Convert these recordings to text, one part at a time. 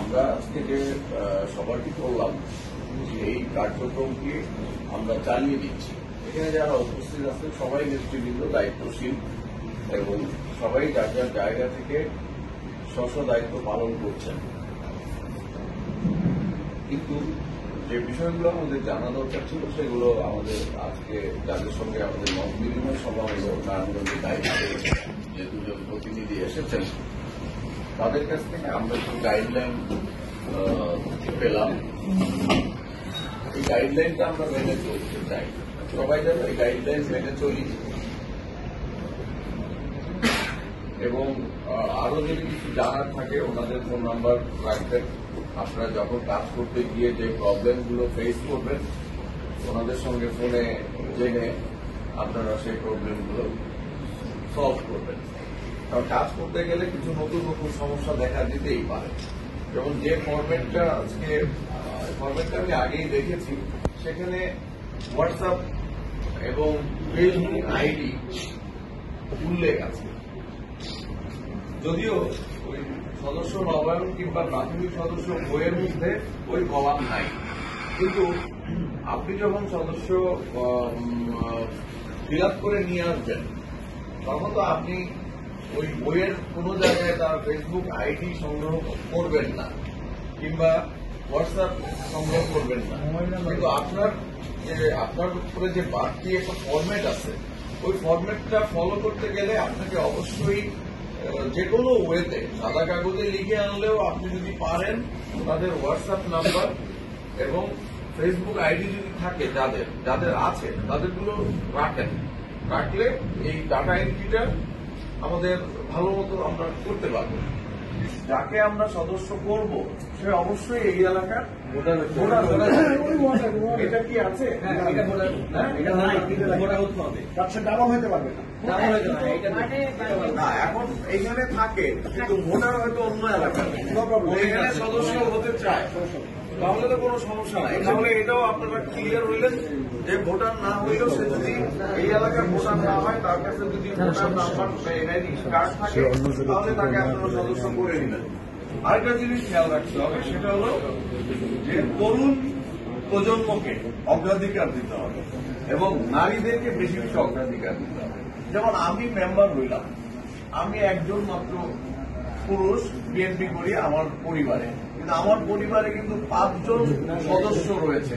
আমরা আজকে যে সভাটি করলাম এই কার্যক্রমকে আমরা চালিয়ে দিচ্ছি। এখানে যারা উপস্থিত আছেন সবাই নেতৃবৃন্দ দায়িত্বশীল এবং সবাই যার যার জায়গা থেকে স্ব দায়িত্ব পালন করছেন। কিন্তু যে বিষয়গুলো আমাদের জানা দরকার ছিল সেগুলো আমাদের আজকে যাদের সঙ্গে আমাদের মত বিনিময় সভা হল নারায়ণগঞ্জের দায়িত্বে যে দুজন প্রতিনিধি এসেছেন তাদের কাছ থেকে আমরা একটু গাইডলাইন পেলাম। এই গাইডলাইনটা আমরা মেনে চলতে চাই, সবাই যেন এই গাইডলাইন মেনে চলি এবং আরো যদি কিছু জানার থাকে ওনাদের ফোন নাম্বার রাখবেন। আপনারা যখন কাজ করতে গিয়ে যে প্রবলেমগুলো ফেস করবেন ওনাদের সঙ্গে ফোনে জেনে আপনারা সেই প্রবলেমগুলো সলভ করবেন। কারণ কাজ করতে গেলে কিছু নতুন নতুন সমস্যা দেখা দিতেই পারে। যেমন যে ফরম্যাটটা আজকে ফরম্যাটটা আমি আগেই দেখেছি সেখানে হোয়াটসঅ্যাপ এবং ফেসবুক আইডি উল্লেখ আছে, যদিও ওই সদস্য নবায়ন কিংবা প্রাথমিক সদস্য বইয়ের মধ্যে ওই কলাম নাই। কিন্তু আপনি যখন সদস্য ফিল আপ করে নিয়ে আসবেন তখন তো আপনি ওই বইয়ের কোনো জায়গায় তার ফেসবুক আইডি সংগ্রহ করবেন না কিংবা হোয়াটসঅ্যাপ সংগ্রহ করবেন না। কিন্তু আপনার উপরে যে বাড়তি একটা ফরম্যাট আছে ওই ফরম্যাটটা ফলো করতে গেলে আপনাকে অবশ্যই যে কোনো ওয়েতে সাদা কাগজে লিখে আনলেও আপনি যদি পারেন তাদের হোয়াটসঅ্যাপ নাম্বার এবং ফেসবুক আইডি যদি থাকে যাদের আছে তাদেরগুলো রাখলে এই ডাটা এন্ট্রিটা আমাদের ভালো মতো আমরা করতে পারবো। যাকে আমরা সদস্য করব সে অবশ্যই এই এলাকার ভোটার। এটা কি আছে? ডাবল হতে পারবে না। এখন এইখানে থাকে কিন্তু ভোটার হয়তো অন্য এলাকার, এখানে সদস্য হতে চায়, তাহলে তো কোনো সমস্যা নাই। তাহলে এটাও আপনারা ক্লিয়ার হইলেন যে ভোটার না হইলেও সে যদি এই এলাকার ভোটার না হয় তার কাছে যদি ভোটার নাম্বার এনআইডি কার্ড থাকে তাহলে তাকে আপনারা সদস্য করে নিলেন। আরেকটা জিনিস খেয়াল রাখতে হবে সেটা হলো যে তরুণ প্রজন্মকে অগ্রাধিকার দিতে হবে এবং নারীদেরকে বেশি বেশি অগ্রাধিকার দিতে হবে। যেমন আমি মেম্বার হইলাম, আমি একজন মাত্র পুরুষ, বিএনপি করি আমার পরিবারে, কিন্তু আমার পরিবারে কিন্তু 5 জন সদস্য রয়েছে।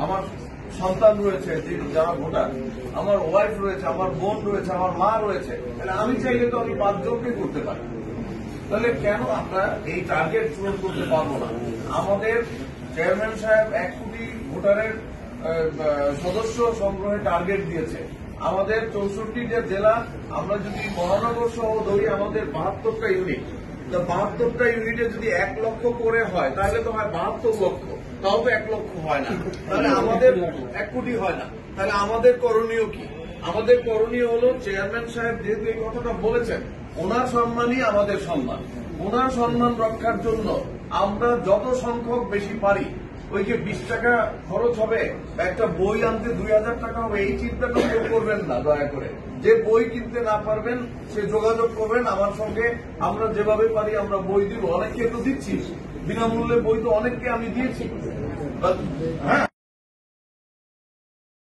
আমার সন্তান রয়েছে যারা ভোটার, আমার ওয়াইফ রয়েছে, আমার বোন রয়েছে, আমার মা রয়েছে। তাহলে আমি চাইলে তো আমি 5 জনকে করতে পারি। তাহলে কেন আমরা এই টার্গেট পূরণ করতে পারবো না? আমাদের চেয়ারম্যান সাহেব 1 কোটি ভোটারের সদস্য সংগ্রহের টার্গেট দিয়েছে। আমাদের 64টা জেলা, আমরা যদি মহানগর সহ ধরি আমাদের 72টা ইউনিট, 72টা ইউনিটে যদি 1 লক্ষ করে হয় তাহলে তো হয় 72 লক্ষ, তাও তো 1 লক্ষ হয় না, তাহলে আমাদের 1 কোটি হয় না। তাহলে আমাদের করণীয় কি? আমাদের করণীয় হলো চেয়ারম্যান সাহেব যেহেতু এই কথাটা বলেছেন, ওনার সম্মানই আমাদের সম্মান। ওনার সম্মান রক্ষার জন্য আমরা যত সংখ্যক বেশি পারি, ওই যে 20 টাকা খরচ হবে, একটা বই আনতে 2000 টাকা হবে, এই চিন্তাটা কেউ করবেন না দয়া করে। যে বই কিনতে না পারবেন সে যোগাযোগ করবেন আমার সঙ্গে, আমরা যেভাবে পারি আমরা বই দিব। অনেককে তো দিচ্ছি বিনামূল্যে বই, তো অনেককে আমি দিয়েছি। হ্যাঁ,